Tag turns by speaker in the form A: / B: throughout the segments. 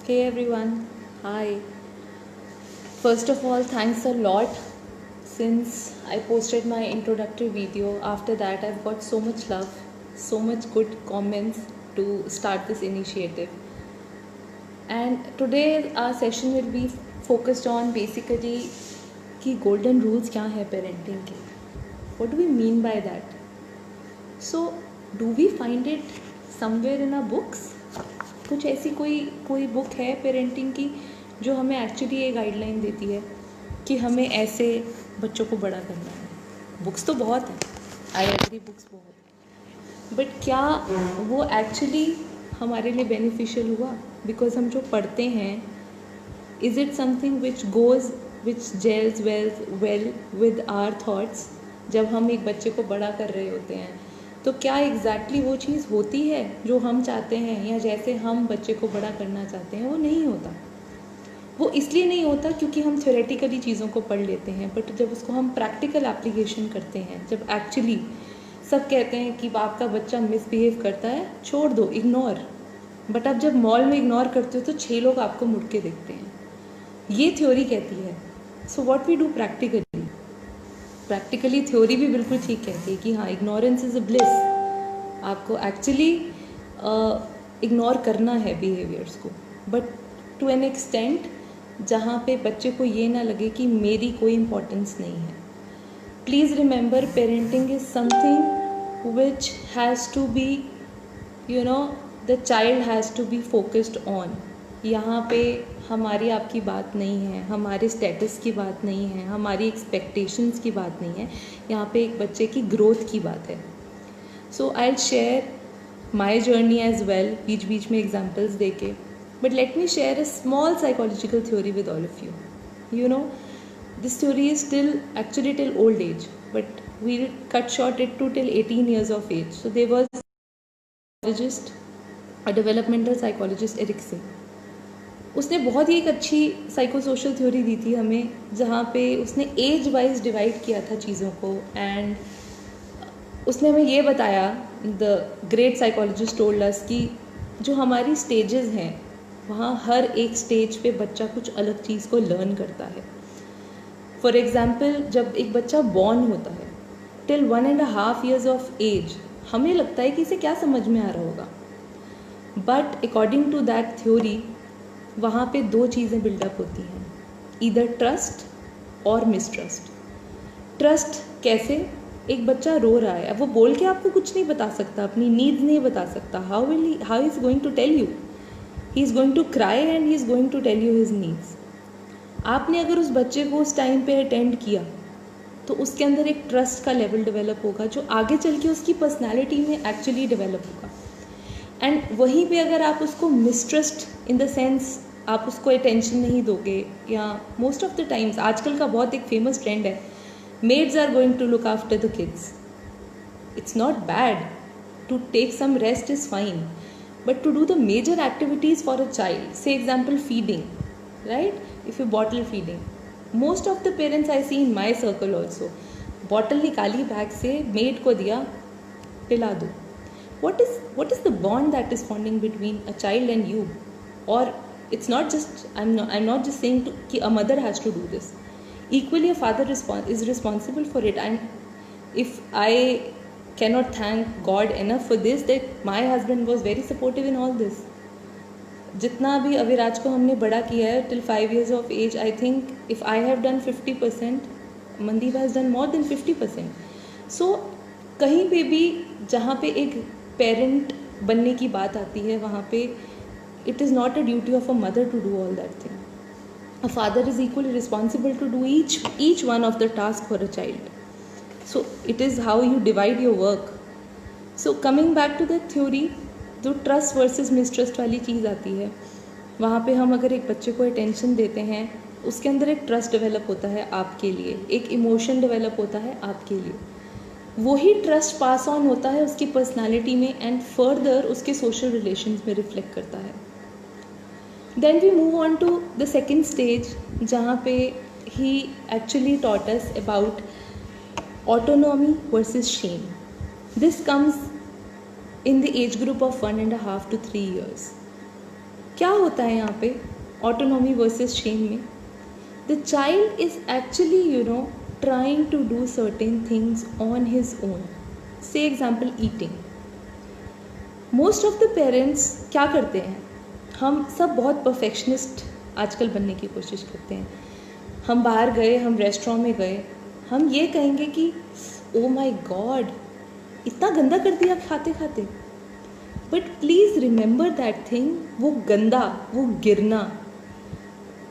A: Hey everyone, hi. First of all, thanks a lot since I posted my introductory video. After that, I've got so much love, so much good comments to start this initiative. And today our session will be focused on basically कि golden rules क्या है parenting के. What do we mean by that? So, do we find it somewhere in our books? कुछ ऐसी कोई book है parenting की जो हमें एक्चुअली ये गाइडलाइन देती है कि हमें ऐसे बच्चों को बड़ा करना है. बुक्स तो बहुत हैं, आई एग्री, बुक्स बहुत हैं, बट क्या वो एक्चुअली हमारे लिए बेनिफिशियल हुआ? बिकॉज हम जो पढ़ते हैं, is it something which gels well with our thoughts? जब हम एक बच्चे को बड़ा कर रहे होते हैं तो क्या एग्जैक्टली वो चीज़ होती है जो हम चाहते हैं, या जैसे हम बच्चे को बड़ा करना चाहते हैं वो नहीं होता. वो इसलिए नहीं होता क्योंकि हम थ्योरेटिकली चीज़ों को पढ़ लेते हैं, बट जब उसको हम प्रैक्टिकल एप्लीकेशन करते हैं, जब एक्चुअली सब कहते हैं कि आपका बच्चा मिसबिहेव करता है, छोड़ दो, इग्नोर, बट आप जब मॉल में इग्नोर करते हो तो 6 लोग आपको मुड़ के देखते हैं. ये थ्योरी कहती है. So what we do practically theory भी बिल्कुल ठीक कहती है कि हाँ, इग्नोरेंस इज़ अ ब्लिस. आपको एक्चुअली इग्नोर करना है बिहेवियर्स को, बट टू एन एक्सटेंट जहाँ पे बच्चे को ये ना लगे कि मेरी कोई इम्पोर्टेंस नहीं है. Please remember, parenting is something which has to be, the child has to be focused on. यहाँ पे हमारी आपकी बात नहीं है, हमारे स्टेटस की बात नहीं है, हमारी एक्सपेक्टेशंस की बात नहीं है. यहाँ पे एक बच्चे की ग्रोथ की बात है. So I will share my journey as well, बीच बीच में एग्जाम्पल्स दे के, but let me share a small psychological theory with all of you. This theory is actually till old age, but we'll cut short it to till 18 years of age. So there was a developmental psychologist, Erikson. उसने बहुत ही एक अच्छी psychosocial theory दी थी हमें, जहाँ पे उसने age wise divide किया था चीज़ों को. एंड उसने हमें ये बताया, the great psychologist told us, कि जो हमारी स्टेजेस हैं वहाँ हर एक स्टेज पे बच्चा कुछ अलग चीज़ को लर्न करता है. फॉर एग्ज़ाम्पल, जब एक बच्चा बॉर्न होता है, टिल 1.5 years ऑफ एज हमें लगता है कि इसे क्या समझ में आ रहा होगा, but according to that theory वहाँ पे 2 चीज़ें बिल्डअप होती हैं, ईदर ट्रस्ट और मिसट्रस्ट. ट्रस्ट कैसे? एक बच्चा रो रहा है, अब वो बोल के आपको कुछ नहीं बता सकता, अपनी नीड्स नहीं बता सकता. How is going to tell you? He is going to cry and he is going to tell you his needs. आपने अगर उस बच्चे को उस टाइम पे अटेंड किया तो उसके अंदर एक ट्रस्ट का लेवल डेवलप होगा जो आगे चल के उसकी पर्सनैलिटी में एक्चुअली डेवलप होगा. एंड वहीं पे अगर आप उसको मिसट्रस्ट इन द सेंस आप उसको अटेंशन नहीं दोगे, या मोस्ट ऑफ द टाइम्स आजकल का बहुत एक फेमस ट्रेंड है, maids are going to look after the kids. It's not bad, to take some rest is fine, but to do the major activities for a child, say example feeding, right? If you bottle feeding, most of the parents I see in my circle also, bottle निकाली बैग से, maid को दिया, पिला दो. what is the bond that is forming between a child and you? Or it's not just, I'm not just saying कि a mother has to do this. Equally, a father is responsible for it. And if I cannot thank God enough for this, that my husband was very supportive in all this. जितना भी अविराज को हमने बड़ा किया है till 5 years of age, I think if I have done 50%, Mandeep has done more than 50%. So कहीं पे भी जहाँ पे एक पेरेंट बनने की बात आती है, वहाँ पे it is not a duty of a mother to do all that thing. A father is equally responsible to do each one of the tasks for a child. So it is how you divide your work. So coming back to the theory, जो trust versus mistrust वाली चीज़ आती है, वहाँ पे हम अगर एक बच्चे को अटेंशन देते हैं, उसके अंदर एक ट्रस्ट डेवलप होता है आपके लिए, एक इमोशन डेवलप होता है आपके लिए. वही ट्रस्ट पास ऑन होता है उसकी पर्सनालिटी में एंड फर्दर उसके सोशल रिलेशंस में रिफ्लेक्ट करता है. Then we move on to the second stage, जहाँ पे ही actually taught us about autonomy versus shame. This comes in the age group of 1.5 to 3 years. क्या होता है यहाँ पे ऑटोनॉमी वर्सेस शेम में? The child is actually trying to do certain things on his own. Say example eating. Most of the parents क्या करते हैं, हम सब बहुत परफेक्शनिस्ट आजकल बनने की कोशिश करते हैं. हम बाहर गए, हम रेस्टोरेंट में गए, हम ये कहेंगे कि ओ माय गॉड इतना गंदा कर दिया खाते खाते. But please remember that thing, वो गंदा, वो गिरना,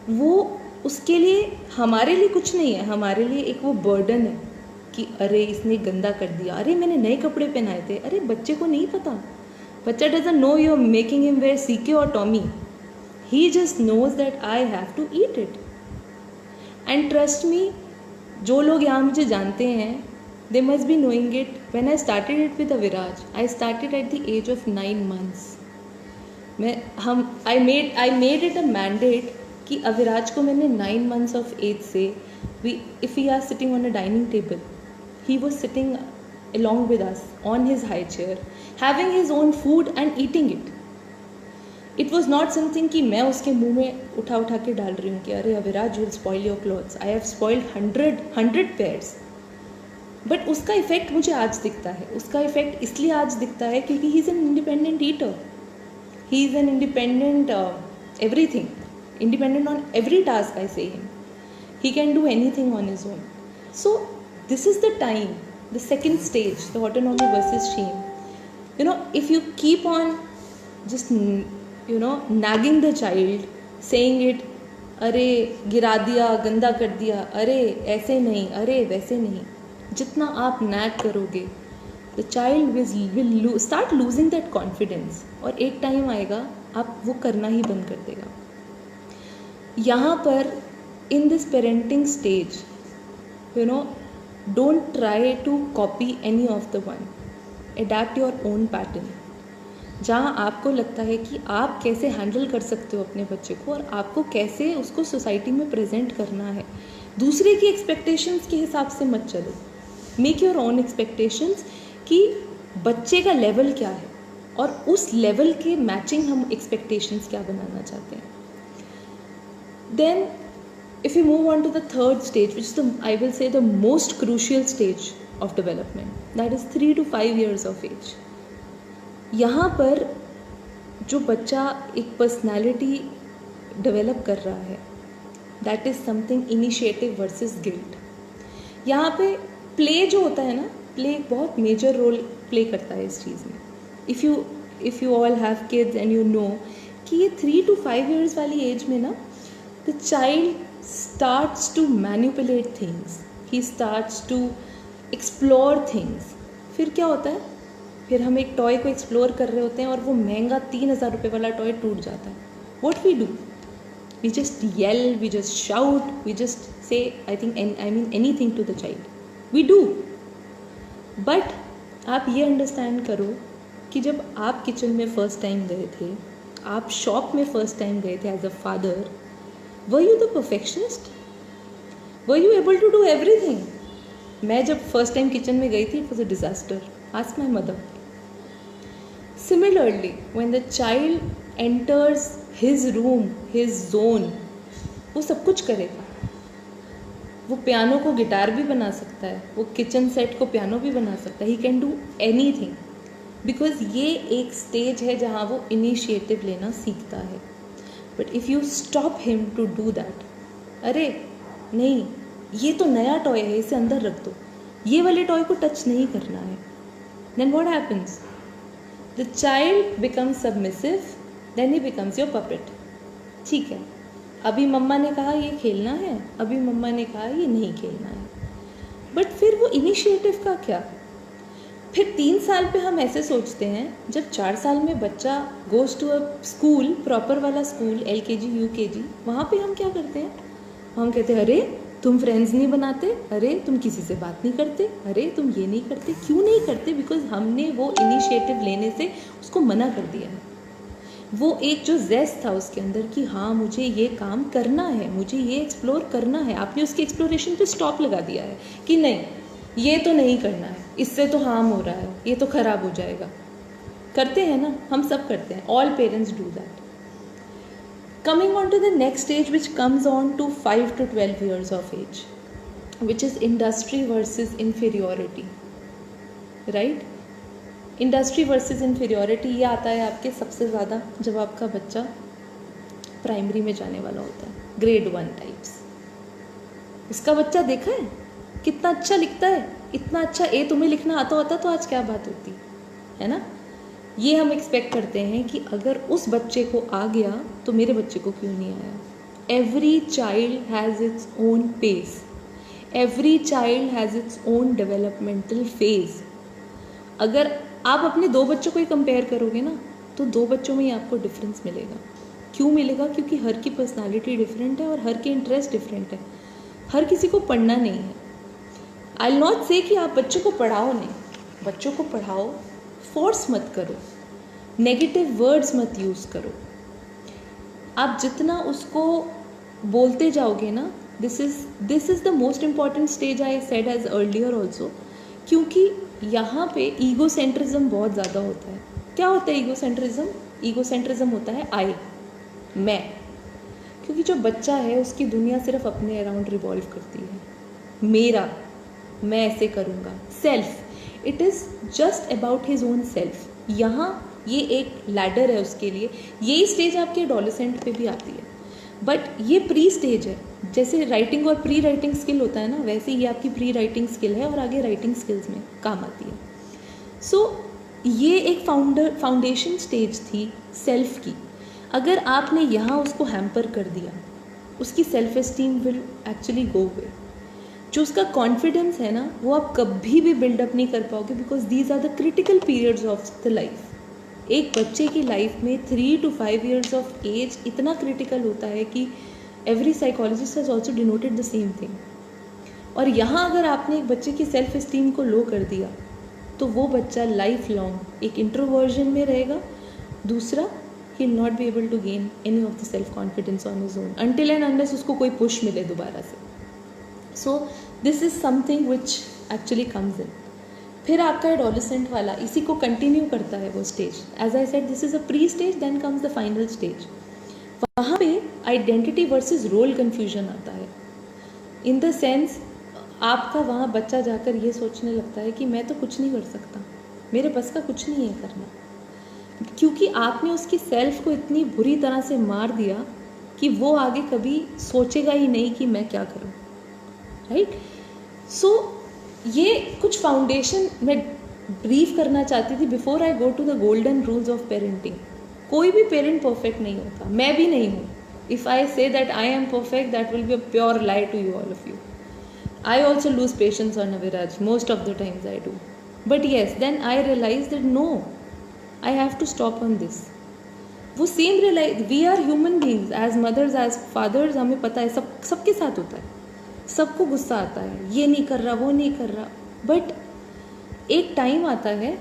A: वो उसके लिए हमारे लिए कुछ नहीं है, हमारे लिए एक वो बर्डन है कि अरे इसने गंदा कर दिया, अरे मैंने नए कपड़े पहनाए थे. अरे बच्चे को नहीं पता, बच्चा doesn't know you are making him wear CK और Tommy. He just knows that I have to eat it. And trust me, जो लोग यहाँ मुझे जानते हैं, they must be knowing it. When I started it with Aviraj, I started at the age of 9 months. I made it a mandate कि अविराज को मैंने 9 months of age से, if we are sitting on a dining table, he was sitting along with us on his high chair, having his own food and eating it. It was not something कि मैं उसके मुंह में उठा के डाल रही हूँ कि अरे Aviraj you will spoil your clothes. I have spoiled 100 pairs. But उसका इफेक्ट मुझे आज दिखता है. उसका इफेक्ट इसलिए आज दिखता है क्योंकि he is an independent eater. He is an independent everything. Independent on every task, I say him. He can do anything on his own. So this is the time, the second stage, the autonomy versus shame. If you keep on just nagging the child, saying it, अरे गिरा दिया, गंदा कर दिया, अरे ऐसे नहीं, अरे वैसे नहीं, जितना आप nag करोगे, the child will start losing that confidence. और एक टाइम आएगा आप वो करना ही बंद कर देगा. यहाँ पर in this parenting stage, don't try to copy any of the one. Adapt your own pattern. जहाँ आपको लगता है कि आप कैसे हैंडल कर सकते हो अपने बच्चे को और आपको कैसे उसको सोसाइटी में प्रेजेंट करना है. दूसरे की एक्सपेक्टेशंस के हिसाब से मत चलो. मेक योर ओन एक्सपेक्टेशंस कि बच्चे का लेवल क्या है और उस लेवल के मैचिंग हम एक्सपेक्टेशंस क्या बनाना चाहते हैं. Then if you move on to the third stage, which is I will say the most crucial stage of development, that is 3 to 5 years of age. यहाँ पर जो बच्चा एक पर्सनालिटी डेवलप कर रहा है, that is something initiative versus guilt. यहाँ पे प्ले जो होता है ना, प्ले एक बहुत मेजर रोल प्ले करता है इस चीज़ में. If you all have kids and you know कि ये 3 to 5 years वाली एज में ना, the child starts to manipulate things. He starts to explore things. फिर क्या होता है, फिर हम एक टॉय को एक्सप्लोर कर रहे होते हैं और वो महंगा 3,000 रुपये वाला टॉय टूट जाता है. What we do? We just yell, we just shout, we just say I mean anything to the child. We do. But आप ये अंडरस्टैंड करो कि जब आप किचन में फर्स्ट टाइम गए थे, आप शॉप में फर्स्ट टाइम गए थे as a father, were you the perfectionist? Were you able to do everything? मैं जब फर्स्ट टाइम किचन में गई थी, it was a disaster. Ask my mother. Similarly, when the child enters his room, his zone, वो सब कुछ करेगा. वो पियानो को गिटार भी बना सकता है, वो किचन सेट को पियानो भी बना सकता है. He can do anything. Because ये एक स्टेज है जहाँ वो इनिशिएटिव लेना सीखता है. But if you stop him to do that, अरे नहीं ये तो नया टॉय है, इसे अंदर रख दो, ये वाले टॉय को टच नहीं करना है, then what happens? The child becomes submissive, then he becomes your puppet. ठीक है, अभी मम्मा ने कहा ये खेलना है, अभी मम्मा ने कहा ये नहीं खेलना है. बट फिर वो इनिशिएटिव का क्या? फिर 3 साल पे हम ऐसे सोचते हैं, जब 4 साल में बच्चा goes to a school, proper वाला स्कूल, LKG UKG, वहाँ पे हम क्या करते हैं, हम कहते हैं अरे तुम फ्रेंड्स नहीं बनाते, अरे तुम किसी से बात नहीं करते, अरे तुम ये नहीं करते. क्यों नहीं करते? बिकॉज हमने वो इनिशिएटिव लेने से उसको मना कर दिया है. वो एक जो ज़ेस्ट था उसके अंदर कि हाँ मुझे ये काम करना है, मुझे ये एक्सप्लोर करना है, आपने उसके एक्सप्लोरेशन पे स्टॉप लगा दिया है कि नहीं ये तो नहीं करना है, इससे तो हार्म हो रहा है, ये तो ख़राब हो जाएगा. करते हैं ना, हम सब करते हैं. All parents do that. Coming on to the next stage, which comes on to 5 to 12 years of age, which is industry versus inferiority, right? Industry versus inferiority ये आता है आपके सबसे ज़्यादा जब आपका बच्चा प्राइमरी में जाने वाला होता है, ग्रेड 1 टाइप्स। उसका बच्चा देखा है कितना अच्छा लिखता है, इतना अच्छा ए तुम्हें लिखना आता होता तो आज क्या बात होती है ना। ये हम एक्सपेक्ट करते हैं कि अगर उस बच्चे को आ गया तो मेरे बच्चे को क्यों नहीं आया। Every child has its own pace, every child has its own developmental phase. अगर आप अपने 2 बच्चों को ही कंपेयर करोगे ना तो 2 बच्चों में ही आपको डिफरेंस मिलेगा। क्यों मिलेगा? क्योंकि हर की पर्सनालिटी डिफरेंट है और हर के इंटरेस्ट डिफरेंट है। हर किसी को पढ़ना नहीं है। आई विल नॉट से कि आप बच्चों को पढ़ाओ नहीं, बच्चों को पढ़ाओ, फोर्स मत करो, नेगेटिव वर्ड्स मत यूज़ करो। आप जितना उसको बोलते जाओगे ना, this is the most important stage I said as earlier also, क्योंकि यहाँ पे ईगोसेंट्रिज्म बहुत ज़्यादा होता है। क्या होता है ईगोसेंट्रिज्म? ईगोसेंट्रिज्म होता है आई, मैं। क्योंकि जो बच्चा है उसकी दुनिया सिर्फ अपने अराउंड रिवॉल्व करती है, मेरा, मैं ऐसे करूँगा, self, it is just about his own self. यहाँ ये एक लैडर है उसके लिए। यही स्टेज आपके एडोलेसेंट पे भी आती है, बट ये प्री स्टेज है। जैसे राइटिंग और प्री राइटिंग स्किल होता है ना, वैसे ये आपकी प्री राइटिंग स्किल है और आगे राइटिंग स्किल्स में काम आती है। सो ये एक फाउंडेशन स्टेज थी सेल्फ की। अगर आपने यहाँ उसको हैम्पर कर दिया, उसकी self esteem will actually go way. जो उसका कॉन्फिडेंस है ना, वो आप कभी भी बिल्डअप नहीं कर पाओगे, because these are the critical periods of the life. एक बच्चे की लाइफ में 3 to 5 years ऑफ एज इतना क्रिटिकल होता है कि every psychologist has also denoted the same thing. और यहाँ अगर आपने एक बच्चे की सेल्फ एस्टीम को लो कर दिया तो वो बच्चा लाइफ लॉन्ग एक इंट्रोवर्जन में रहेगा। दूसरा, he will not be able to gain any of the self confidence on his own until and unless उसको कोई पुश मिले दोबारा से। So this is something which actually comes in. फिर आपका एडोलेसेंट वाला इसी को कंटिन्यू करता है वो stage. As I said, this is a pre stage, then comes the final stage. वहाँ पे आइडेंटिटी वर्सेस रोल कन्फ्यूजन आता है। इन द सेंस, आपका वहाँ बच्चा जाकर ये सोचने लगता है कि मैं तो कुछ नहीं कर सकता, मेरे बस का कुछ नहीं है करना, क्योंकि आपने उसकी सेल्फ को इतनी बुरी तरह से मार दिया कि वो आगे कभी सोचेगा ही नहीं कि मैं क्या करूँ, राइट। सो ये कुछ फाउंडेशन मैं ब्रीफ करना चाहती थी before I go to the golden rules of parenting. कोई भी पेरेंट परफेक्ट नहीं होता, मैं भी नहीं हूँ। If I say that I am perfect, that will be a pure lie to you all of you. I also lose patience on Aviraj, most of the times I do. But yes, then I realized that no, I have to stop on this. वो same realise, we are human beings, as mothers as fathers, हमें पता है सबके साथ होता है, सबको गुस्सा आता है, ये नहीं कर रहा, वो नहीं कर रहा। बट एक टाइम आता है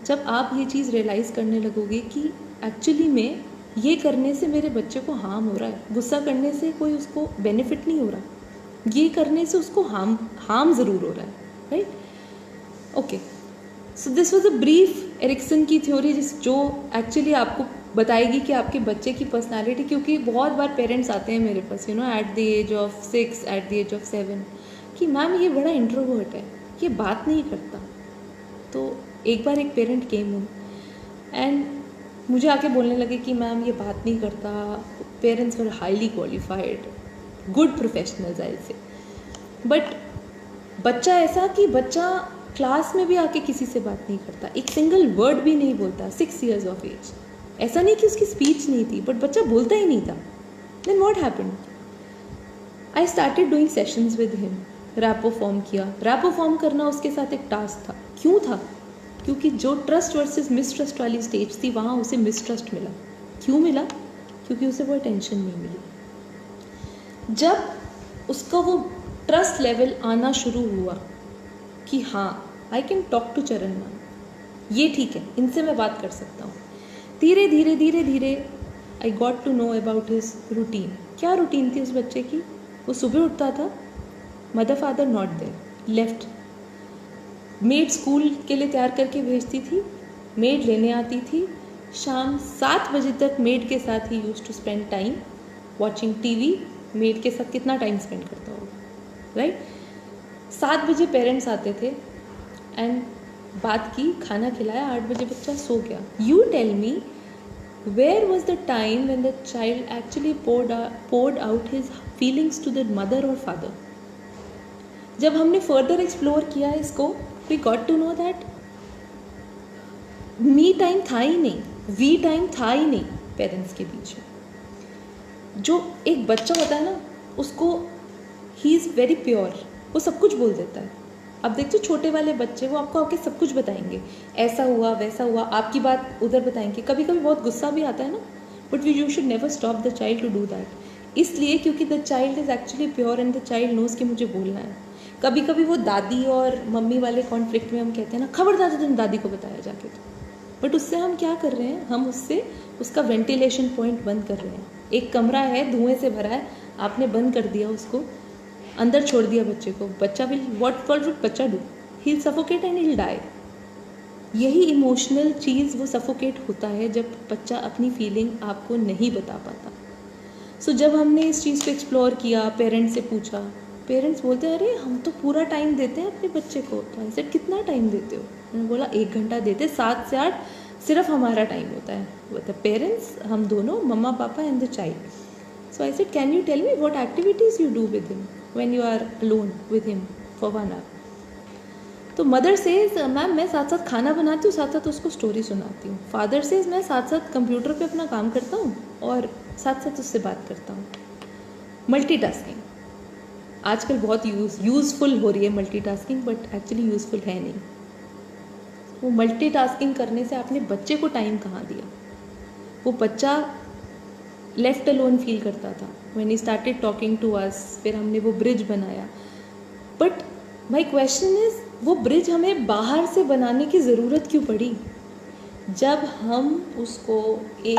A: जब आप ये चीज़ रियलाइज़ करने लगोगे कि एक्चुअली में ये करने से मेरे बच्चे को हार्म हो रहा है, गुस्सा करने से कोई उसको बेनिफिट नहीं हो रहा, ये करने से उसको हार्म ज़रूर हो रहा है, right. Okay, so this was a brief Erikson की थ्योरी जो एक्चुअली आपको बताएगी कि आपके बच्चे की पर्सनालिटी, क्योंकि बहुत बार पेरेंट्स आते हैं मेरे पास at the age of 6, at the age of 7 कि मैम ये बड़ा इंट्रोवर्ट है, ये बात नहीं करता। तो एक बार एक पेरेंट केम इन एंड मुझे आके बोलने लगे कि मैम ये बात नहीं करता। Parents were highly qualified, good professionals I say, but बच्चा ऐसा कि बच्चा क्लास में भी आके किसी से बात नहीं करता, एक सिंगल वर्ड भी नहीं बोलता, 6 years ऑफ एज। ऐसा नहीं कि उसकी स्पीच नहीं थी, बट बच्चा बोलता ही नहीं था। Then what happened, I started doing sessions with him, rapport form किया। रैपो फॉर्म करना उसके साथ एक टास्क था। क्यों था? क्योंकि जो ट्रस्ट वर्सेस मिसट्रस्ट वाली स्टेज थी, वहाँ उसे मिसट्रस्ट मिला। क्यों मिला? क्योंकि उसे वो अटेंशन नहीं मिली। जब उसका वो ट्रस्ट लेवल आना शुरू हुआ कि हाँ, आई कैन टॉक टू चरण मैम, ये ठीक है, इनसे मैं बात कर सकता हूँ, धीरे धीरे धीरे धीरे I got to know about his routine. क्या रूटीन थी उस बच्चे की? वो सुबह उठता था, mother father not there, left, maid school के लिए तैयार करके भेजती थी, मेड लेने आती थी, शाम 7 बजे तक मेड के साथ ही used to spend time. Watching TV, maid के साथ कितना टाइम स्पेंड करता होगा, राइट? 7 बजे पेरेंट्स आते थे एंड बात की, खाना खिलाया, 8 बजे बच्चा सो गया. You tell me, where was the time when the child actually poured out his feelings to the mother or father? जब हमने फर्दर एक्सप्लोर किया इसको, we got to know that me time था ही नहीं, वी टाइम था ही नहीं parents के बीच में. जो एक बच्चा होता है ना, उसको ही इज़ वेरी प्योर, वो सब कुछ बोल देता है. अब देखते हो छोटे वाले बच्चे, वो आपको आके सब कुछ बताएंगे, ऐसा हुआ वैसा हुआ, आपकी बात उधर बताएंगे. कभी कभी बहुत गुस्सा भी आता है ना, but you should never stop the child to do that. इसलिए क्योंकि the child is actually pure and the child knows कि मुझे बोलना है. कभी कभी वो दादी और मम्मी वाले कॉन्फ्लिक्ट में हम कहते हैं ना, खबरदार तुम दादी को बताया जाके, तो बट उससे हम क्या कर रहे हैं, हम उससे उसका वेंटिलेशन पॉइंट बंद कर रहे हैं. एक कमरा है, धुएं से भरा है, आपने बंद कर दिया, उसको अंदर छोड़ दिया बच्चे को. बच्चा विल व्हाट बच्चा do, he will suffocate and he will die. यही इमोशनल चीज़ वो सफोकेट होता है जब बच्चा अपनी फीलिंग आपको नहीं बता पाता. सो जब हमने इस चीज़ को एक्सप्लोर किया, पेरेंट्स से पूछा, पेरेंट्स बोलते हैं अरे हम तो पूरा टाइम देते हैं अपने बच्चे को. तो ऐसे कितना टाइम देते हो? मैंने बोला 1 घंटा देते, 7 से 8 सिर्फ हमारा टाइम होता है. द पेरेंट्स, हम दोनों, mama papa and the child. So I said can you tell me what activities you do with him when you are alone with him for 1 hour. तो मदर सेज मैम मैं साथ साथ खाना बनाती हूँ, साथ साथ उसको स्टोरी सुनाती हूँ. फादर सेज मैं साथ साथ कंप्यूटर पे अपना काम करता हूँ और साथ साथ उससे बात करता हूँ. मल्टीटास्किंग आजकल बहुत यूज़फुल हो रही है मल्टीटास्किंग, बट एक्चुअली यूज़फुल है नहीं. वो मल्टीटास्किंग करने से आपने बच्चे को टाइम कहाँ दिया? वो बच्चा लेफ्ट अलोन फील करता था when he started talking to us. फिर हमने वो ब्रिज बनाया. बट माई क्वेश्चन इज, वो ब्रिज हमें बाहर से बनाने की ज़रूरत क्यों पड़ी? जब हम उसको एक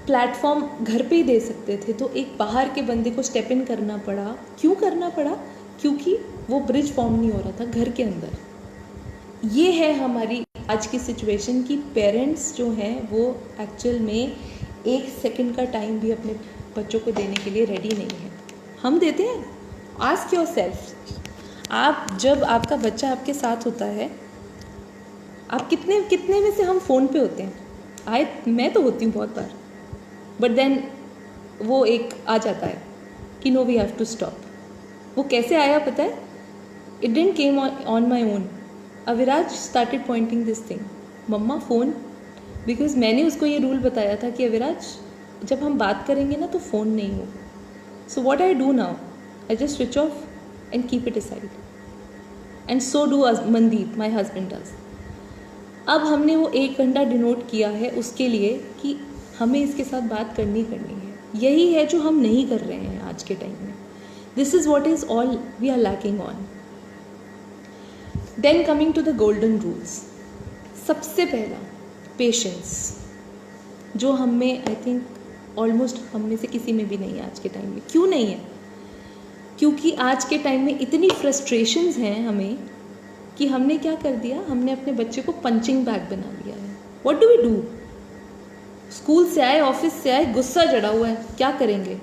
A: प्लेटफॉर्म घर पे ही दे सकते थे, तो एक बाहर के बंदे को स्टेप इन करना पड़ा. क्यों करना पड़ा? क्योंकि वो ब्रिज फॉर्म नहीं हो रहा था घर के अंदर. ये है हमारी आज की सिचुएशन की पेरेंट्स जो हैं वो एक्चुअल में 1 सेकंड का टाइम भी अपने बच्चों को देने के लिए रेडी नहीं है. हम देते हैं? आस्क योरसेल्फ, आप जब आपका बच्चा आपके साथ होता है, आप कितने में से हम फ़ोन पे होते हैं? मैं तो होती हूँ बहुत बार, बट देन वो एक आ जाता है कि no we have to stop. वो कैसे आया पता है? It didn't came on my own. Aviraj started pointing this thing, mama phone, because मैंने उसको ये रूल बताया था कि अविराज जब हम बात करेंगे ना तो फ़ोन नहीं हो. So what I do now, I just switch off and keep it aside. And so do Mandeep, my husband does. अब हमने वो 1 घंटा डिनोट किया है उसके लिए कि हमें इसके साथ बात करनी है. यही है जो हम नहीं कर रहे हैं आज के टाइम में. This is what is all we are lacking on. Then coming to the golden rules. सबसे पहला पेशेंस, जो हम में आई थिंक ऑलमोस्ट हम में से किसी में भी नहीं है आज के टाइम में. क्यों नहीं है? क्योंकि आज के टाइम में इतनी फ्रस्ट्रेशंस हैं हमें कि हमने क्या कर दिया, हमने अपने बच्चे को पंचिंग बैग बना लिया है. What do we do? School से आए, ऑफिस से आए, गुस्सा चढ़ा हुआ है, क्या करेंगे?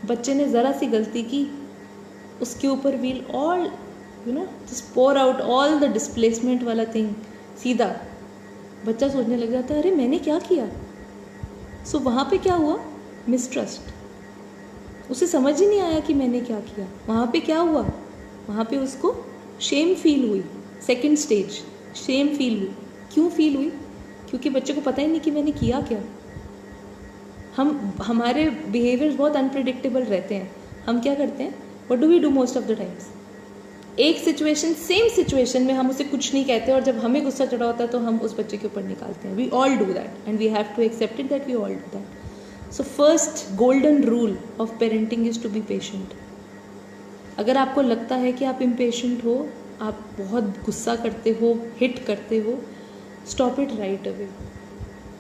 A: बच्चे ने ज़रा सी गलती की, उसके ऊपर we'll all just pour out all the displacement वाला थिंग. सीधा बच्चा सोचने लग जाता है अरे मैंने क्या किया. सो वहाँ पे क्या हुआ? मिसट्रस्ट. उसे समझ ही नहीं आया कि मैंने क्या किया. वहाँ पे क्या हुआ? वहाँ पे उसको शेम फील हुई. सेकंड स्टेज, शेम फील हुई. क्यों फील हुई? क्योंकि बच्चे को पता ही नहीं कि मैंने किया क्या. हमारे बिहेवियर्स बहुत अनप्रिडिक्टेबल रहते हैं. हम क्या करते हैं? What do we do most of the times? एक सिचुएशन, सेम सिचुएशन में हम उसे कुछ नहीं कहते और जब हमें गुस्सा चढ़ा होता है तो हम उस बच्चे के ऊपर निकालते हैं. We all do that and we have to accept it that we all do that. So first golden rule of parenting is to be patient. अगर आपको लगता है कि आप इम्पेशेंट हो, आप बहुत गुस्सा करते हो, हिट करते हो, स्टॉप इट राइट अवे.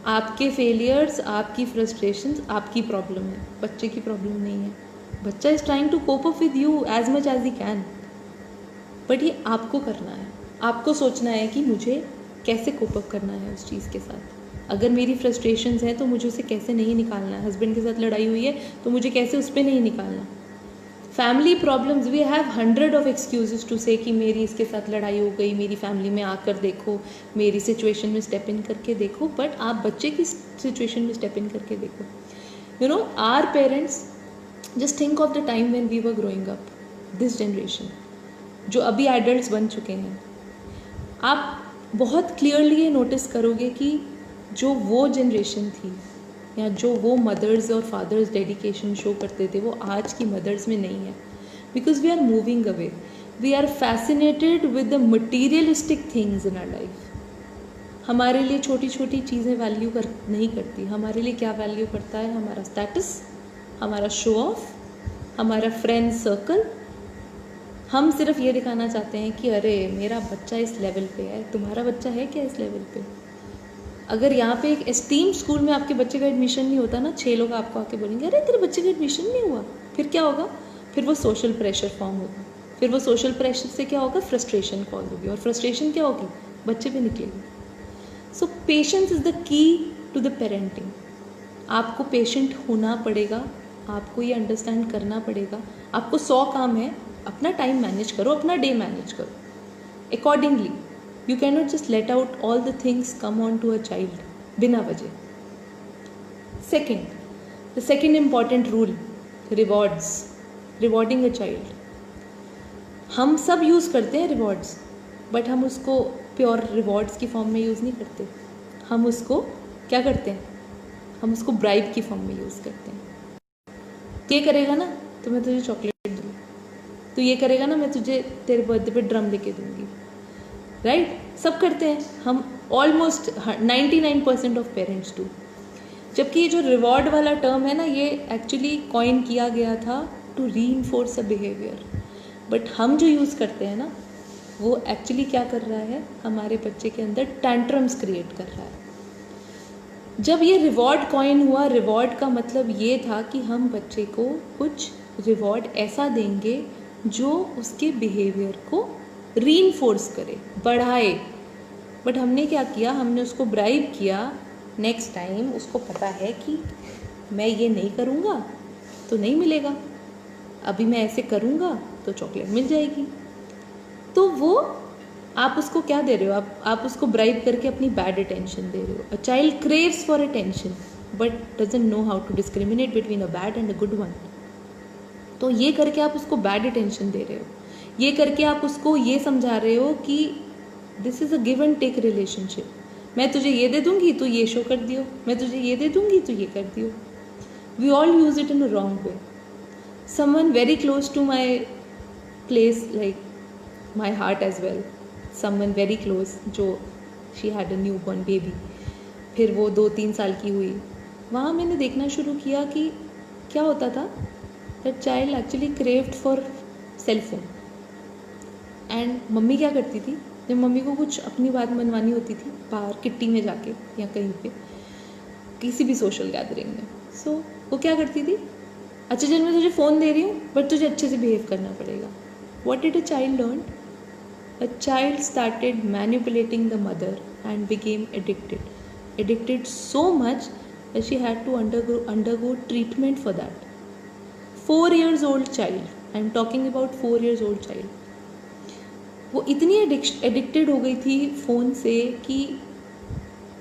A: आपके फेलियर्स, आपकी फ्रस्ट्रेशंस आपकी प्रॉब्लम है, बच्चे की प्रॉब्लम नहीं है. बच्चा is trying to cope up with you as much as he can, but ये आपको करना है. आपको सोचना है कि मुझे कैसे कोप अप करना है उस चीज़ के साथ. अगर मेरी फ्रस्ट्रेशंस हैं तो मुझे उसे कैसे नहीं निकालना है, हस्बैंड के साथ लड़ाई हुई है तो मुझे कैसे उस पर नहीं निकालना। Family problems, we have 100 of excuses to say कि मेरी इसके साथ लड़ाई हो गई, मेरी फैमिली में आकर देखो, मेरी सिचुएशन में स्टेप इन करके देखो, बट आप बच्चे की सिचुएशन में स्टेप इन करके देखो। You know, our parents, just think of the time when we were growing up, this generation जो अभी एडल्ट्स बन चुके हैं, आप बहुत क्लियरली ये नोटिस करोगे कि जो वो जनरेशन थी या जो वो मदर्स और फादर्स डेडिकेशन शो करते थे वो आज की मदर्स में नहीं है। Because we are moving away, we are fascinated with the materialistic things in our life. हमारे लिए छोटी छोटी चीज़ें वैल्यू नहीं करती, हमारे लिए क्या वैल्यू करता है, हमारा स्टेटस, हमारा शो ऑफ, हमारा फ्रेंड सर्कल। हम सिर्फ ये दिखाना चाहते हैं कि अरे मेरा बच्चा इस लेवल पे है, तुम्हारा बच्चा है क्या इस लेवल पे। अगर यहाँ पे एक एस्टीम स्कूल में आपके बच्चे का एडमिशन नहीं होता ना, 6 लोग आपको आके बोलेंगे अरे तेरे बच्चे का एडमिशन नहीं हुआ, फिर क्या होगा, फिर वो सोशल प्रेशर फॉर्म होगा, फिर वो सोशल प्रेशर से क्या होगा, फ्रस्ट्रेशन कॉज होगी, और फ्रस्ट्रेशन क्या होगी, बच्चे पे निकलेगी। So patience is the key to the parenting. आपको पेशेंट होना पड़ेगा, आपको ये अंडरस्टैंड करना पड़ेगा। आपको 100 काम है, अपना टाइम मैनेज करो, अपना डे मैनेज करो accordingly. You cannot just let out all the things come on to a child बिना वजह। Second, the second important rule, rewards, rewarding a child। हम सब यूज़ करते हैं रिवॉर्ड्स, बट हम उसको प्योर रिवॉर्ड्स की फॉर्म में यूज़ नहीं करते। हम उसको क्या करते हैं, हम उसको ब्राइब की फॉर्म में यूज़ करते हैं। ये करेगा ना तो मैं तुझे चॉकलेट दूँगी, तो ये करेगा ना मैं तुझे तेरे बर्थडे पे ड्रम लेके दूँगी, राइट सब करते हैं हम, ऑलमोस्ट 99% ऑफ पेरेंट्स डू। जबकि ये जो रिवॉर्ड वाला टर्म है ना, ये एक्चुअली कॉइन किया गया था to reinforce a behaviour, but हम जो यूज़ करते हैं ना वो एक्चुअली क्या कर रहा है, हमारे बच्चे के अंदर टैंट्रम्स क्रिएट कर रहा है। जब ये रिवॉर्ड कॉइन हुआ, रिवॉर्ड का मतलब ये था कि हम बच्चे को कुछ रिवॉर्ड ऐसा देंगे जो उसके बिहेवियर को रीइंफोर्स करे, बढ़ाए। बट हमने क्या किया, हमने उसको ब्राइब किया। नेक्स्ट टाइम उसको पता है कि मैं ये नहीं करूँगा तो नहीं मिलेगा, अभी मैं ऐसे करूँगा तो चॉकलेट मिल जाएगी। तो वो आप उसको क्या दे रहे हो, आप उसको ब्राइब करके अपनी बैड अटेंशन दे रहे हो। A child craves for attention but doesn't know how to discriminate between a bad and a good one. तो ये करके आप उसको बैड अटेंशन दे रहे हो, ये करके आप उसको ये समझा रहे हो कि this is a give and take relationship. मैं तुझे ये दे दूँगी तो ये शो कर दियो, मैं तुझे ये दे दूँगी तो ये कर दियो। We all use it in a wrong way. Someone very close to my place, like my heart as well, someone very close, जो she had a new born baby, फिर वो 2-3 साल की हुई। वहाँ मैंने देखना शुरू किया कि क्या होता था, that child actually craved for sale phone. And mummy क्या करती थी, जब मम्मी को कुछ अपनी बात मनवानी होती थी बाहर किट्टी में जाके या कहीं पे किसी भी सोशल गैदरिंग में, सो वो क्या करती थी, अच्छा चल मैं तुझे फ़ोन दे रही हूँ बट तुझे अच्छे से बिहेव करना पड़ेगा। What did a child learn? A child started manipulating the mother and became addicted so much that she had to undergo treatment for that. 4 years old child, I am talking about 4 years old child, वो इतनी addicted हो गई थी phone से कि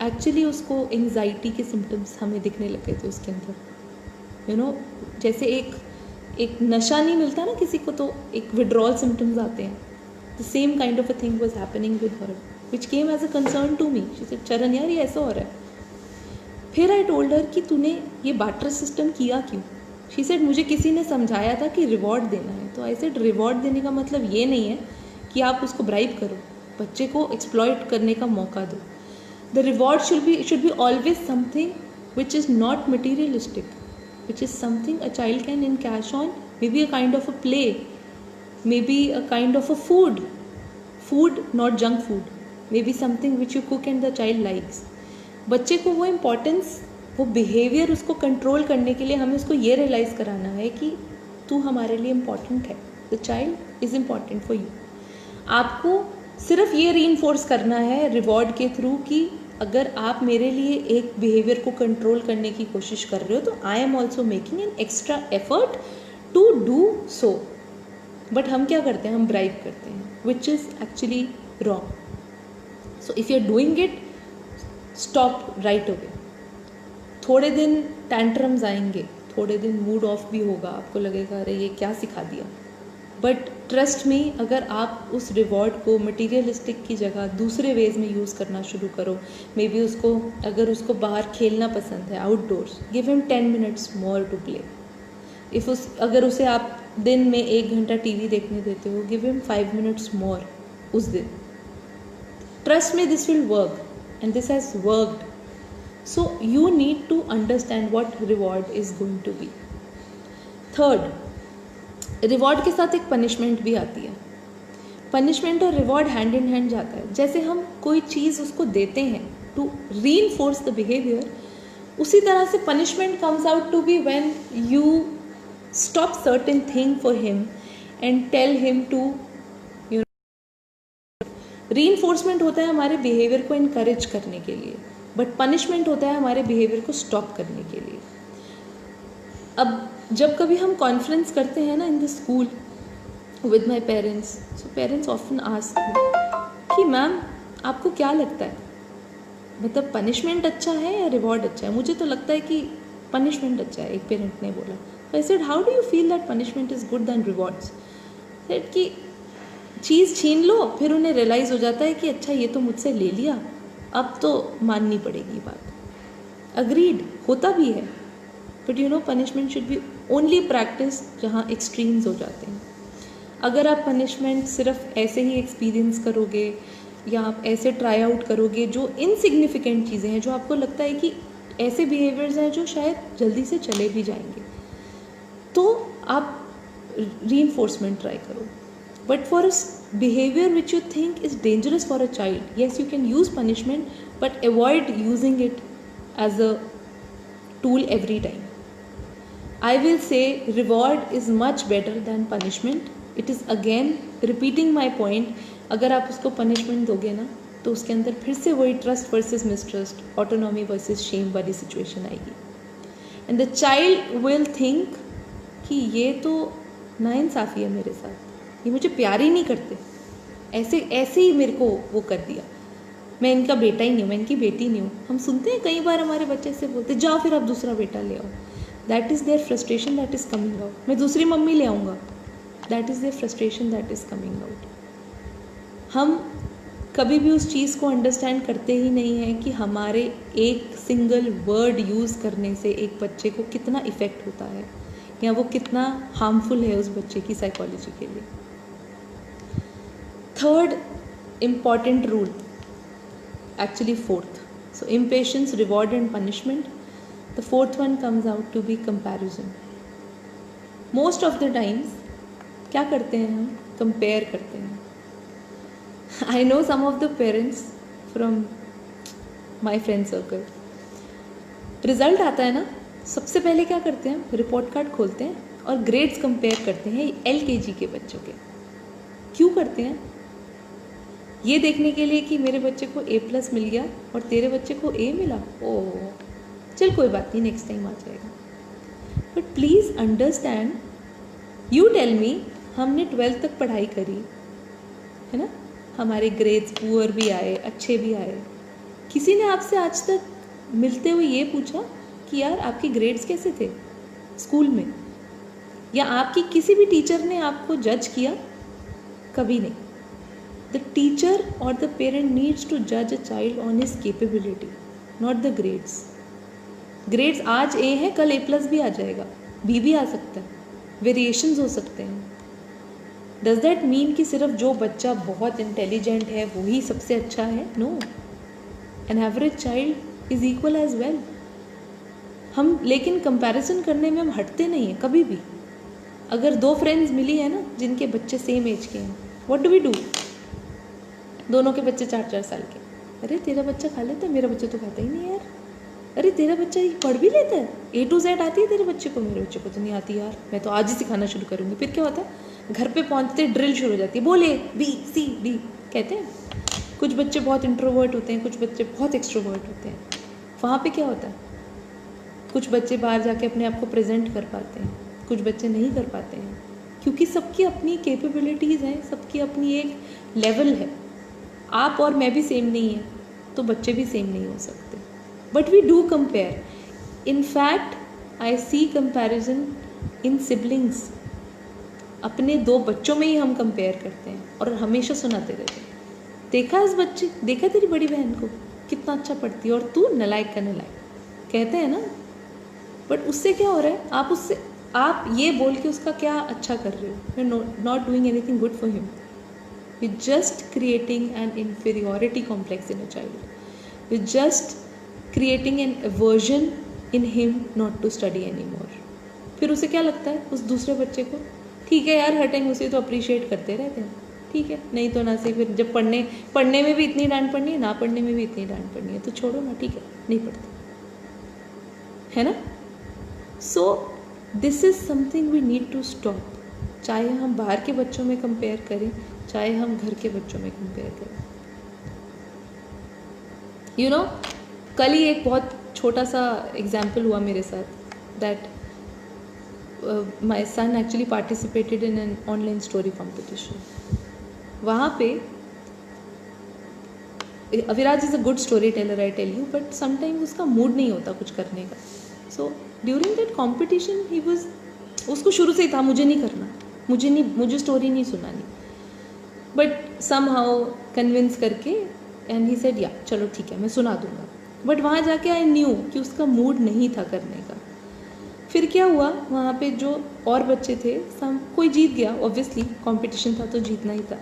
A: actually उसको anxiety के symptoms हमें दिखने लग गए थे उसके अंदर। यू नो, जैसे एक नशा नहीं मिलता ना किसी को, तो एक विड्रॉल सिम्टम्स आते हैं। The same kind of a thing was happening with her, which came as a concern to me. She said, Charan यार ये ऐसा हो रहा है। फिर आई टोल्ड हर कि तूने ये बार्टर सिस्टम किया क्यों? शी सेड, मुझे किसी ने समझाया था कि रिवॉर्ड देना है। तो आई सेड, रिवॉर्ड देने का मतलब ये नहीं है कि आप उसको ब्राइब करो, बच्चे को एक्सप्लॉइट करने का मौका दो। The reward should be always something which is not materialistic, which is something a child can encash on, may be a kind of a play, may be a kind of a food not junk food, may be something which you cook and the child likes. बच्चे को वो importance, वो behaviour उसको control करने के लिए हमें उसको ये रियलाइज़ कराना है कि तू हमारे लिए इम्पॉर्टेंट है, the child is important for you. आपको सिर्फ ये रीइंफोर्स करना है रिवॉर्ड के थ्रू कि अगर आप मेरे लिए एक बिहेवियर को कंट्रोल करने की कोशिश कर रहे हो तो I am also making an extra effort to do so. But हम क्या करते हैं, हम ब्राइब करते हैं, which is actually wrong. So if you are doing it, stop right away. थोड़े दिन टैंट्रम्स आएंगे, थोड़े दिन मूड ऑफ भी होगा, आपको लगेगा अरे ये क्या सिखा दिया. बट ट्रस्ट मी, अगर आप उस रिवॉर्ड को मटीरियलिस्टिक की जगह दूसरे वेज में यूज़ करना शुरू करो, मे बी उसको, अगर उसको बाहर खेलना पसंद है, outdoors, give him 10 minutes more to play. अगर उसे आप दिन में 1 घंटा टीवी देखने देते हो, गिव हिम 5 मिनट्स मोर उस दिन. Trust me, this will work and this has worked. So you need to understand what reward is going to be. Third, reward के साथ एक पनिशमेंट भी आती है. पनिशमेंट और रिवॉर्ड हैंड इन हैंड जाता है. जैसे हम कोई चीज़ उसको देते हैं टू रीइंफोर्स द बिहेवियर, उसी तरह से punishment comes out to be when you stop certain thing for him and tell him to, you know. Reinforcement होता है हमारे बिहेवियर को इनकरेज करने के लिए, बट पनिशमेंट होता है हमारे बिहेवियर को स्टॉप करने के लिए. अब जब कभी हम कॉन्फ्रेंस करते हैं ना in the school with my parents, so parents often ask कि मैम आपको क्या लगता है, मतलब पनिशमेंट अच्छा है या रिवॉर्ड अच्छा है. मुझे तो लगता है कि पनिशमेंट अच्छा है, एक पेरेंट ने बोला. I said how do you feel that punishment is good than rewards. Said कि चीज़ छीन लो, फिर उन्हें रियलाइज़ हो जाता है कि अच्छा ये तो मुझसे ले लिया, अब तो माननी पड़ेगी बात. अग्रीड, होता भी है. But you know, punishment should be only practice जहाँ एक्सट्रीम्स हो जाते हैं. अगर आप पनिशमेंट सिर्फ ऐसे ही एक्सपीरियंस करोगे या आप ऐसे ट्राई आउट करोगे जो इनसिग्निफिकेंट चीज़ें हैं, जो आपको लगता है कि ऐसे बिहेवियर्स हैं जो शायद जल्दी से चले भी जाएंगे, तो आप रीइंफोर्समेंट ट्राई करो. But for a behaviour which you think is dangerous for a child, yes you can use punishment, but avoid using it as a tool every time. I will say reward is much better than punishment. It is again repeating my point. अगर आप उसको punishment दोगे ना, तो उसके अंदर फिर से वही trust versus mistrust, autonomy versus shame वाली situation आएगी. And the child will think कि ये तो नाइंसाफ़ी है मेरे साथ, ये मुझे प्यार ही नहीं करते, ऐसे ही मेरे को वो कर दिया, मैं इनका बेटा ही नहीं हूँ, मैं इनकी बेटी नहीं हूँ. हम सुनते हैं कई बार हमारे बच्चे से बोलते, जाओ फिर आप दूसरा बेटा ले आओ. That is their frustration that is coming out. मैं दूसरी मम्मी ले आऊँगा. That is their frustration that is coming out. हम कभी भी उस चीज़ को अंडरस्टैंड करते ही नहीं हैं कि हमारे एक सिंगल वर्ड यूज़ करने से एक बच्चे को कितना इफ़ेक्ट होता है या वो कितना हार्मफुल है उस बच्चे की साइकोलॉजी के लिए. Third important rule, actually fourth, so impatience, reward and punishment. The fourth one comes out to be comparison. Most of the times क्या करते हैं हम, compare करते हैं. I know some of the parents from my friend circle, result आता है ना, सबसे पहले क्या करते हैं, रिपोर्ट कार्ड खोलते हैं और ग्रेड्स कंपेयर करते हैं LKG के बच्चों के. क्यों करते हैं? ये देखने के लिए कि मेरे बच्चे को A+ मिल गया और तेरे बच्चे को A मिला, ओह चल कोई बात नहीं, नेक्स्ट टाइम आ जाएगा. But please understand, you tell me, हमने 12th तक पढ़ाई करी है ना, हमारे ग्रेड्स पुअर भी आए, अच्छे भी आए. किसी ने आपसे आज तक मिलते हुए ये पूछा कि यार आपके ग्रेड्स कैसे थे स्कूल में, या आपकी किसी भी टीचर ने आपको जज किया? कभी नहीं. The teacher or the parent needs to judge a child on his capability, not the grades. Grades आज A है, कल A+ भी आ जाएगा, B भी आ सकता है, वेरिएशंस हो सकते हैं. Does that mean कि सिर्फ जो बच्चा बहुत इंटेलिजेंट है वही सबसे अच्छा है? No. An average child is equal as well. हम लेकिन कंपैरिजन करने में हम हटते नहीं हैं कभी भी. अगर 2 फ्रेंड्स मिली है ना जिनके बच्चे सेम एज के हैं, what do we do? दोनों के बच्चे 4-4 साल के, अरे तेरा बच्चा खा लेता है, मेरा बच्चा तो खाता ही नहीं यार. अरे तेरा बच्चा पढ़ भी लेता है, A to Z आती है तेरे बच्चे को, मेरे बच्चे को तो नहीं आती यार, मैं तो आज ही सिखाना शुरू करूँगी. फिर क्या होता है, घर पे पहुँचते ड्रिल शुरू हो जाती है, बोले B C D कहते हैं. कुछ बच्चे बहुत इंट्रोवर्ट होते हैं, कुछ बच्चे बहुत एक्सट्रोवर्ट होते हैं। वहाँ पे क्या होता है, कुछ बच्चे बाहर जाके अपने आप को प्रेजेंट कर पाते हैं, कुछ बच्चे नहीं कर पाते हैं, क्योंकि सबकी अपनी कैपेबिलिटीज़ हैं, सबकी अपनी एक लेवल है। आप और मैं भी सेम नहीं है, तो बच्चे भी सेम नहीं हो सकते। But we do compare. In fact I see comparison in siblings. अपने दो बच्चों में ही हम कंपेयर करते हैं और हमेशा सुनाते रहते हैं, देखा इस बच्चे, देखा तेरी बड़ी बहन को कितना अच्छा पढ़ती है और तू नलायक का नलायक, कहते हैं ना। बट उससे क्या हो रहा है, आप ये बोल के उसका क्या अच्छा कर रहे हो, you are not doing anything good for him. We just creating an inferiority complex in a child. We just creating an aversion in him not to study any more. फिर उसे क्या लगता है, उस दूसरे बच्चे को, ठीक है यार हर टाइम उसे तो अप्रिशिएट करते रहते हैं, ठीक है नहीं तो ना सही। फिर जब पढ़ने में भी इतनी डांट पड़नी है, ना पढ़ने में भी इतनी डांट पड़नी है, तो छोड़ो ना, ठीक है नहीं पढ़ते, है ना। So this is something we need to stop. चाहे हम बाहर के बच्चों में कंपेयर करें, चाहे हम घर के बच्चों में कंपेयर करें। यू नो, कल ही एक बहुत छोटा सा एग्जाम्पल हुआ मेरे साथ, that my son actually participated in an online story competition. वहाँ पे Aviraj is a good story teller, I tell you, but sometime उसका मूड नहीं होता कुछ करने का। So during that competition he was, उसको शुरू से ही था मुझे नहीं करना, मुझे स्टोरी नहीं सुनानी, बट सम हाउ कन्विंस करके एंड ही सेड या चलो ठीक है मैं सुना दूंगा। बट वहाँ जाके आई न्यू कि उसका मूड नहीं था करने का। फिर क्या हुआ, वहाँ पे जो और बच्चे थे कोई जीत गया, ऑब्वियसली कॉम्पिटिशन था तो जीतना ही था।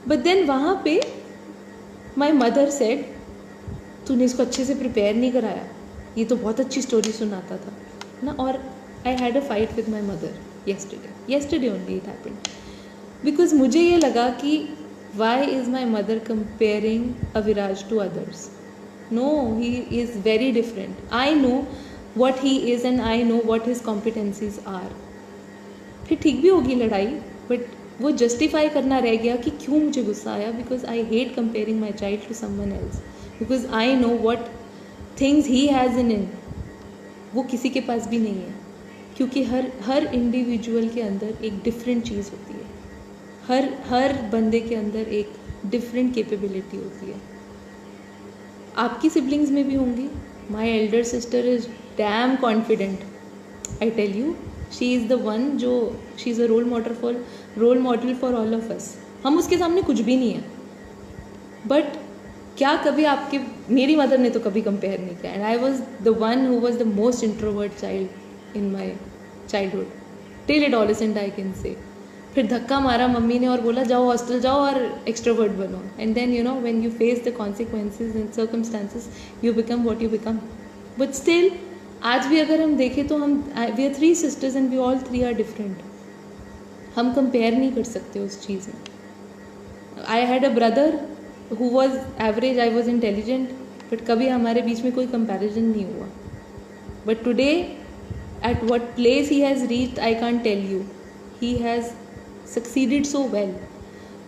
A: बट देन वहाँ पे माई मदर सेड तूने इसको अच्छे से प्रिपेयर नहीं कराया, ये तो बहुत अच्छी स्टोरी सुनाता था ना। और I had a fight with my mother yesterday only it happened, because मुझे ये लगा कि why is my mother comparing Aviraj to others. No, he is very different. I know what he is and I know what his competencies are। फिर ठीक भी होगी लड़ाई, but वो जस्टिफाई करना रह गया कि क्यों मुझे गुस्सा आया, because I hate comparing my child to someone else, because I know what things he has in वो किसी के पास भी नहीं है, क्योंकि हर इंडिविजुअल के अंदर एक डिफरेंट चीज़ होती है, हर बंदे के अंदर एक डिफरेंट कैपेबिलिटी होती है। आपकी सिबलिंग्स में भी होंगी। My elder sister is damn confident, I tell you, she is the one जो she is a role model for all of us. हम उसके सामने कुछ भी नहीं है, बट क्या कभी मेरी मदर ने तो कभी कंपेयर नहीं किया, and I was the one who was the most introvert child in my childhood till adolescent I can say. फिर धक्का मारा मम्मी ने और बोला जाओ हॉस्टल जाओ और एक्सट्रोवर्ट बनो, and then you know when you face the consequences and circumstances you become what you become. But still आज भी अगर हम देखें तो हम we are 3 sisters and we all 3 are different. हम कंपेयर नहीं कर सकते उस चीज़ में। I had a brother who was average, I was intelligent, but कभी हमारे बीच में कोई कंपैरिजन नहीं हुआ। But today at what place he has reached I can't tell you, he has succeeded so well।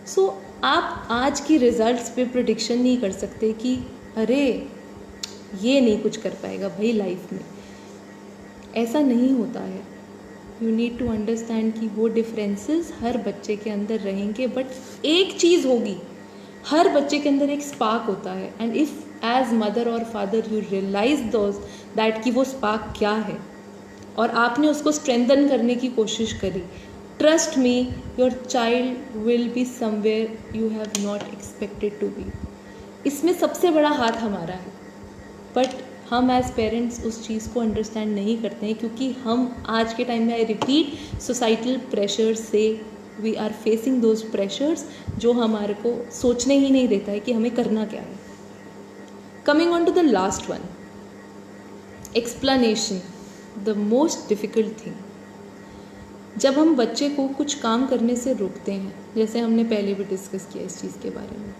A: so आप आज की रिजल्ट्स पे प्रेडिक्शन नहीं कर सकते कि अरे ये नहीं कुछ कर पाएगा भाई लाइफ में, ऐसा नहीं होता है। यू नीड टू अंडरस्टैंड कि वो डिफरेंसेस हर बच्चे के अंदर रहेंगे, बट एक चीज़ होगी, हर बच्चे के अंदर एक स्पार्क होता है, एंड इफ़ एज मदर और father you realise those that कि वो स्पार्क क्या है और आपने उसको स्ट्रेंथन करने की कोशिश करी, trust me your child will be somewhere you have not expected to be. इसमें सबसे बड़ा हाथ हमारा है, बट हम एज पेरेंट्स उस चीज़ को अंडरस्टैंड नहीं करते हैं, क्योंकि हम आज के टाइम में, आई रिपीट, सोसाइटल प्रेशर्स से we are facing those pressures जो हमारे को सोचने ही नहीं देता है कि हमें करना क्या है। Coming on to the last one, explanation, the most difficult thing. जब हम बच्चे को कुछ काम करने से रोकते हैं, जैसे हमने पहले भी डिस्कस किया इस चीज़ के बारे में,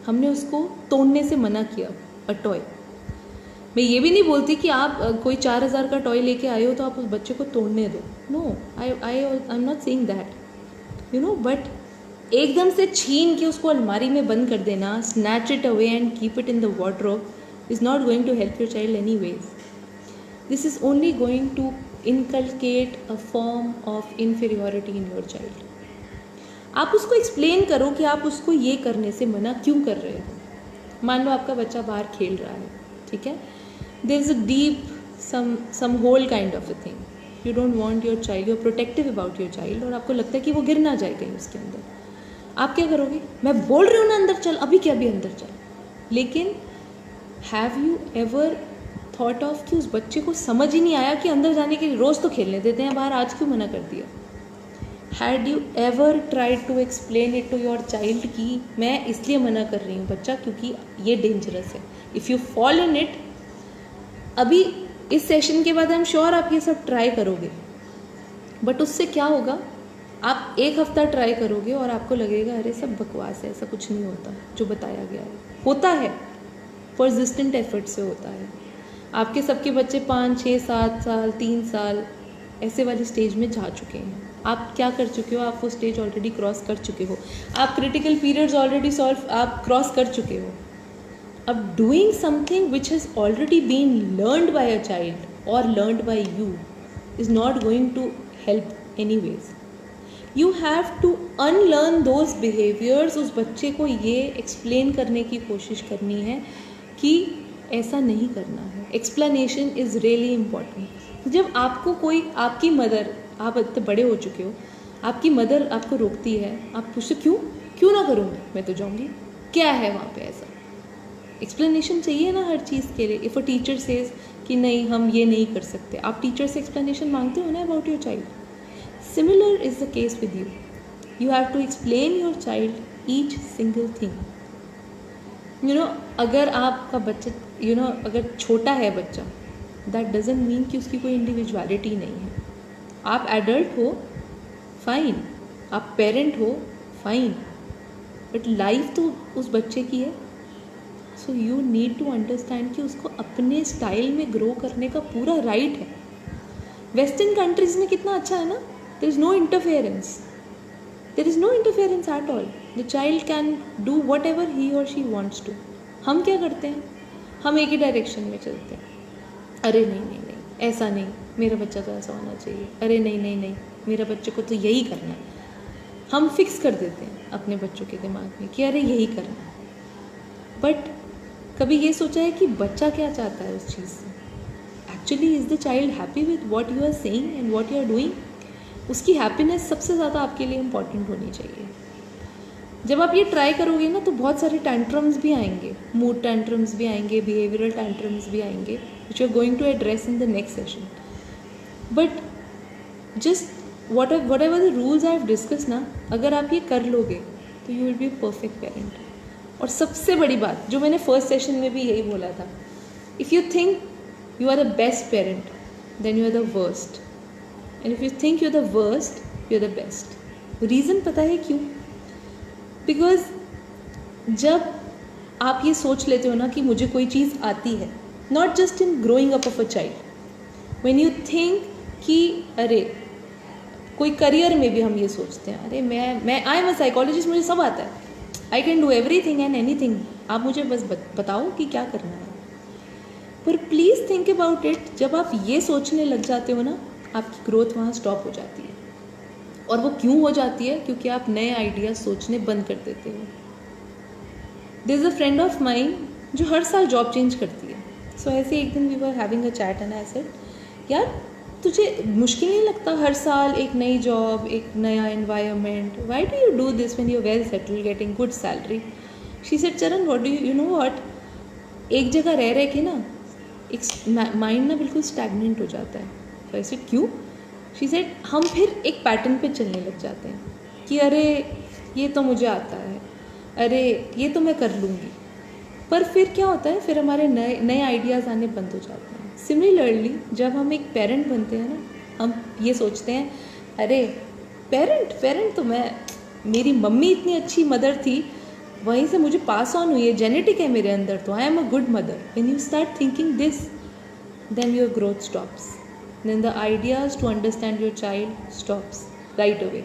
A: हमने उसको तोड़ने से मना किया अ टॉय। मैं ये भी नहीं बोलती कि आप कोई 4000 का टॉय लेके आए हो तो आप उस बच्चे को तोड़ने दो, no, I am not saying that, you know, but एकदम से छीन के उसको अलमारी में बंद कर देना, snatch it away and keep it in the wardrobe, is not going to help your child any ways. This is only going to inculcate a form of inferiority in your child. आप उसको explain करो कि आप उसको ये करने से मना क्यों कर रहे हो. मान लो आपका बच्चा बाहर खेल रहा है, ठीक है, there is a deep some whole kind of a thing, you don't want your child, you are protective about your child, और आपको लगता है कि वो गिर ना जाए कहीं उसके अंदर. आप क्या करोगे? मैं बोल रही हूँ ना अंदर चल, अभी क्या, अभी अंदर चल. लेकिन have you ever thought of कि उस बच्चे को समझ ही नहीं आया कि अंदर जाने के लिए रोज़ तो खेलने देते हैं बाहर, आज क्यों मना कर दिया? Had you ever tried to explain it to your child कि मैं इसलिए मना कर रही हूँ बच्चा क्योंकि ये डेंजरस है, if you fall in it. अभी इस सेशन के बाद आई एम श्योर आप ये सब ट्राई करोगे, बट उससे क्या होगा, आप एक हफ्ता ट्राई करोगे और आपको लगेगा अरे सब बकवास है, ऐसा कुछ नहीं होता जो बताया गया है. होता है, परसिस्टेंट एफर्ट से होता है. आपके सबके बच्चे 5, 6, 7 साल, 3 साल ऐसे वाली स्टेज में जा चुके हैं. आप क्या कर चुके हो? आप वो स्टेज ऑलरेडी क्रॉस कर चुके हो. आप क्रिटिकल पीरियड्स ऑलरेडी आप क्रॉस कर चुके हो. अब doing something which has already been learned by a child और learned by you is not going to help any ways. You have to unlearn those behaviours. उस बच्चे को ये एक्सप्लेन करने की कोशिश करनी है कि ऐसा नहीं करना है. Explanation is really important. जब आपको कोई, आपकी मदर, आप इतने बड़े हो चुके हो, आपकी मदर आपको रोकती है, आप पूछते क्यों ना करूँगी, मैं तो जाऊँगी, क्या है वहाँ पे ऐसा? एक्सप्लेनेशन चाहिए ना हर चीज़ के लिए. इफ़ अ टीचर सेज कि नहीं हम ये नहीं कर सकते, आप टीचर से एक्सप्लेनेशन मांगते हो ना about your child. Similar is the case with you. You have to explain your child each single thing. अगर आपका बच्चा अगर छोटा है बच्चा, दैट डजेंट मीन कि उसकी कोई इंडिविजुअलिटी नहीं है. आप एडल्ट हो, फाइन, आप पेरेंट हो, फाइन, बट लाइफ तो उस बच्चे की है. So you need to understand कि उसको अपने स्टाइल में ग्रो करने का पूरा राइट है. वेस्टर्न कंट्रीज में कितना अच्छा है ना, there is no interference. There is no interference at all. The child can do whatever he और शी वॉन्ट्स टू. हम क्या करते हैं? हम एक ही डायरेक्शन में चलते हैं. अरे नहीं नहीं नहीं, ऐसा नहीं, मेरा बच्चा तो ऐसा होना चाहिए. अरे नहीं नहीं नहीं, मेरा बच्चे को तो यही करना है. हम फिक्स कर देते हैं अपने बच्चों के दिमाग में कि अरे यही करना है. बट कभी ये सोचा है कि बच्चा क्या चाहता है उस चीज़ से? Actually is the child happy with what you are saying and what you are doing? उसकी हैप्पीनेस सबसे ज़्यादा आपके लिए इम्पॉर्टेंट होनी चाहिए. जब आप ये ट्राई करोगे ना तो बहुत सारे टैंट्रम्स भी आएंगे, मूड टैंट्रम्स भी आएंगे, बिहेवियरल टैंट्रम्स भी आएंगे, which you are going to address in the next session. But just whatever the rules I have discuss ना, अगर आप ये कर लोगे तो you will be perfect parent. और सबसे बड़ी बात जो मैंने फर्स्ट सेशन में भी यही बोला था, if you think you are the best parent then you are the worst, and if you think you are the worst you are the best. Reason पता है क्यों? बिकॉज जब आप ये सोच लेते हो ना कि मुझे कोई चीज़ आती है, not just in growing up of a child, when you think कि अरे कोई करियर में भी हम ये सोचते हैं, अरे मैं आई एम अ साइकोलॉजिस्ट, मुझे सब आता है, I can do everything and anything, आप मुझे बस बताओ कि क्या करना है. पर प्लीज़ थिंक अबाउट इट. जब आप ये सोचने लग जाते हो ना, आपकी ग्रोथ वहाँ स्टॉप हो जाती है. और वो क्यों हो जाती है? क्योंकि आप नए आइडियाज सोचने बंद कर देते हो. There is a friend of mine जो हर साल जॉब चेंज करती है. सो ऐसे एक दिन we were having a chat and I said, यार तुझे मुश्किल नहीं लगता हर साल एक नई जॉब, एक नया environment? Why do you do this when you are well settled getting good salary? She said, Charan what do you know what, एक जगह रह के ना एक माइंड ना बिल्कुल स्टैग्नेंट हो जाता है. तो आई सेड क्यों? शी सेड, हम फिर एक पैटर्न पे चलने लग जाते हैं कि अरे ये तो मुझे आता है, अरे ये तो मैं कर लूँगी. पर फिर क्या होता है, फिर हमारे नए आइडियाज़ आने बंद हो जाते हैं. सिमिलरली जब हम एक पेरेंट बनते हैं ना, हम ये सोचते हैं अरे पेरेंट तो मेरी मम्मी इतनी अच्छी मदर थी, वहीं से मुझे पास ऑन हुई है, जेनेटिक है मेरे अंदर, तो I am a good mother. When you start thinking this, then your growth stops. then the ideas to understand your child stops right away.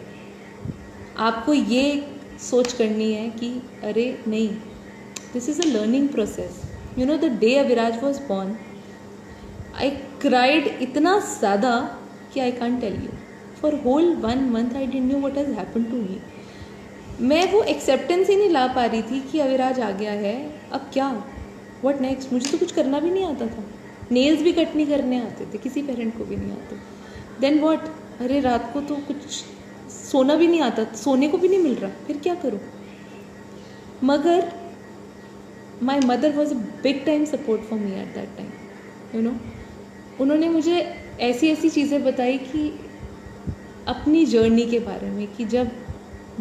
A: आपको ये सोच करनी है कि अरे नहीं, this is a learning process. You know, the day Aviraj was born, I cried इतना ज़्यादा कि I can't tell you. For whole 1 month I didn't know what has happened to me. मैं वो एक्सेप्टेंस ही नहीं ला पा रही थी कि अविराज आ गया है, अब क्या, व्हाट नेक्स्ट. मुझे तो कुछ करना भी नहीं आता था, नेल्स भी कट नहीं करने आते थे, किसी पेरेंट को भी नहीं आते. देन व्हाट, अरे रात को तो कुछ सोना भी नहीं आता, सोने को भी नहीं मिल रहा, फिर क्या करूँ. मगर my mother was a big time support for me at that time. You know, उन्होंने मुझे ऐसी ऐसी चीज़ें बताई कि अपनी जर्नी के बारे में, कि जब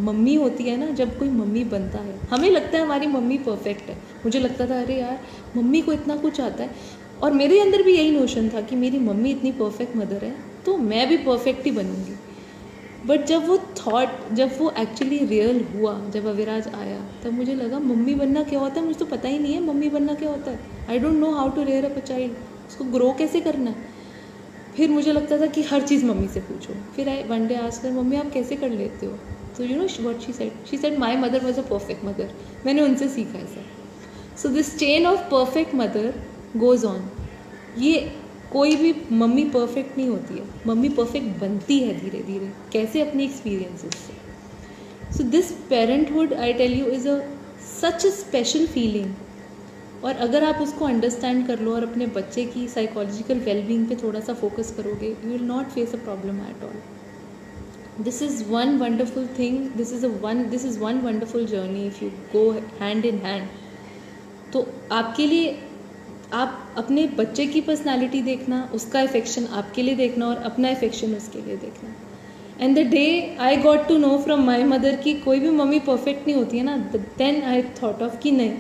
A: मम्मी होती है ना, जब कोई मम्मी बनता है, हमें लगता है हमारी मम्मी परफेक्ट है. मुझे लगता था अरे यार मम्मी को इतना कुछ आता है, और मेरे अंदर भी यही नोशन था कि मेरी मम्मी इतनी परफेक्ट मदर है तो मैं भी परफेक्ट ही बनूंगी. बट जब वो थॉट, जब वो एक्चुअली रियल हुआ, जब अविराज आया, तब मुझे लगा मम्मी बनना क्या होता है. मुझे तो पता ही नहीं है मम्मी बनना क्या होता है. I don't know how to rear up a child, उसको ग्रो कैसे करना है. फिर मुझे लगता था कि हर चीज़ मम्मी से पूछो. फिर I one day asked her, mummy आप कैसे कर लेते हो. तो you know what she said my mother was a perfect mother. मैंने उनसे सीखा है sir. So this chain of perfect mother goes on. ये कोई भी मम्मी परफेक्ट नहीं होती है, मम्मी परफेक्ट बनती है धीरे धीरे. कैसे, अपनी एक्सपीरियंसेस से. So this parenthood I tell you is a such a special feeling. और अगर आप उसको अंडरस्टैंड कर लो और अपने बच्चे की साइकोलॉजिकल वेलबींग पे थोड़ा सा फोकस करोगे, you will not face a problem at all. This is one wonderful thing, this is one wonderful journey if you go hand in hand. तो आपके लिए, आप अपने बच्चे की पर्सनालिटी देखना, उसका अफेक्शन आपके लिए देखना, और अपना अफेक्शन उसके लिए देखना. And the day I got to know from my mother कि कोई भी मम्मी परफेक्ट नहीं होती है ना, देन आई थॉट ऑफ कि नहीं,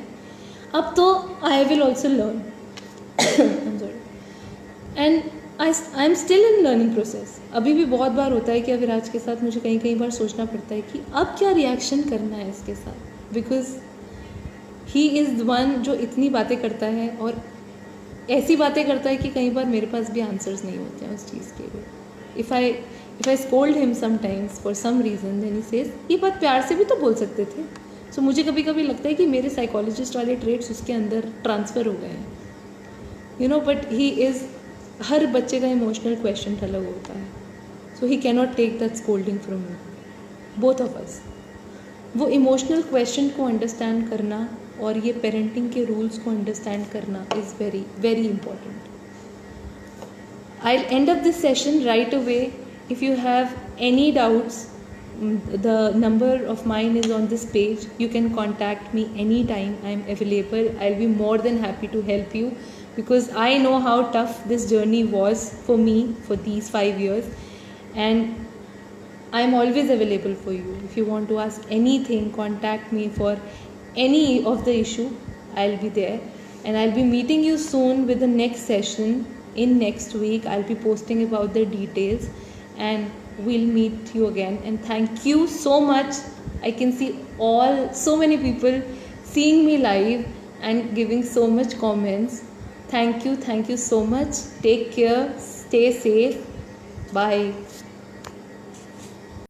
A: अब तो I will also learn. And I am still in learning process. अभी भी बहुत बार होता है कि अविराज के साथ मुझे कई बार सोचना पड़ता है कि अब क्या रिएक्शन करना है इसके साथ, बिकॉज ही इज़ वन जो इतनी बातें करता है, और ऐसी बातें करता है कि कई बार मेरे पास भी आंसर्स नहीं होते हैं उस चीज़ के लिए. If I scold him sometimes for some reason, then he says, ये बात प्यार से भी तो बोल सकते थे. सो मुझे कभी कभी लगता है कि मेरे साइकोलॉजिस्ट वाले ट्रेड्स उसके अंदर ट्रांसफ़र हो गए हैं. You know, but he is, हर बच्चे का इमोशनल क्वेश्चन अलग होता है. So he cannot take that scolding from me, both of us. वो इमोशनल क्वेश्चन को अंडरस्टैंड करना और ये पेरेंटिंग के रूल्स को अंडरस्टैंड करना is very very important. I'll end up this session right away. If you have any doubts, the number of mine is on this page. You can contact me anytime. I'm available. I'll be more than happy to help you, because I know how tough this journey was for me for these 5 years, and I'm always available for you. If you want to ask anything, contact me for any of the issue. I'll be there, and I'll be meeting you soon with the next session. In next week I'll be posting about the details, and we'll meet you again. And thank you so much. I can see so many people seeing me live and giving so much comments. Thank you so much. Take care, stay safe. Bye.